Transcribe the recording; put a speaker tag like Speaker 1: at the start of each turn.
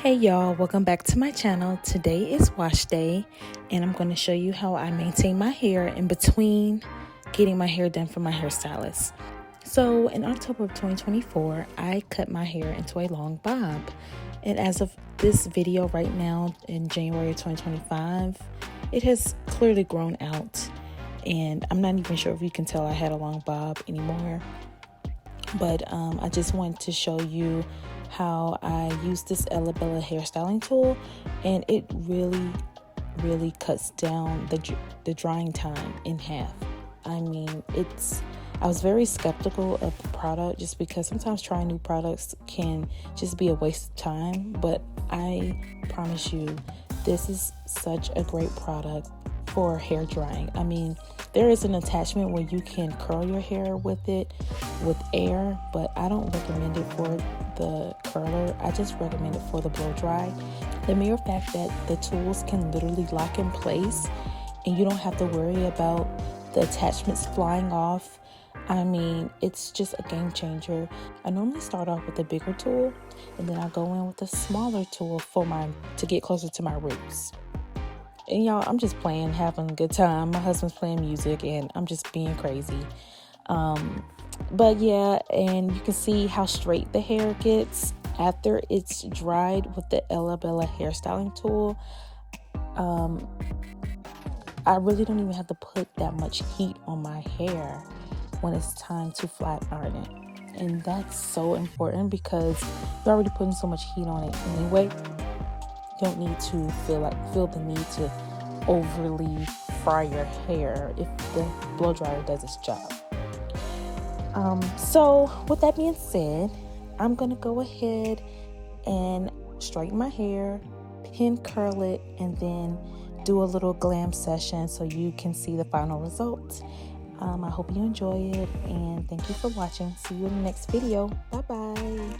Speaker 1: Hey y'all, welcome back to my channel. Today is wash day and I'm going to show you how I maintain my hair in between getting my hair done from my hairstylist. So in October of 2024, I cut my hair into a long bob, and as of this video right now in January of 2025, it has clearly grown out, and I'm not even sure if you can tell I had a long bob anymore. But I just wanted to show you how I use this Ella Bella hairstyling tool, and it really cuts down the drying time in half. I mean, I was very skeptical of the product just because sometimes trying new products can just be a waste of time, but I promise you this is such a great product for hair drying. I mean, there is an attachment where you can curl your hair with it with air, but I don't recommend it for the curler. I just recommend it for the blow dry. The mere fact that the tools can literally lock in place and you don't have to worry about the attachments flying off, I mean, it's just a game changer. I normally start off with a bigger tool and then I go in with a smaller tool to get closer to my roots. And y'all, I'm just playing, having a good time. My husband's playing music and I'm just being crazy. But yeah, and you can see how straight the hair gets after it's dried with the Ella Bella hairstyling tool. I really don't even have to put that much heat on my hair when it's time to flat iron it. And that's so important because you're already putting so much heat on it anyway. You don't need to feel the need to overly fry your hair if the blow dryer does its job. So with that being said, I'm gonna go ahead and straighten my hair, pin curl it, and then do a little glam session so you can see the final result. I hope you enjoy it, and thank you for watching. See you in the next video. Bye bye.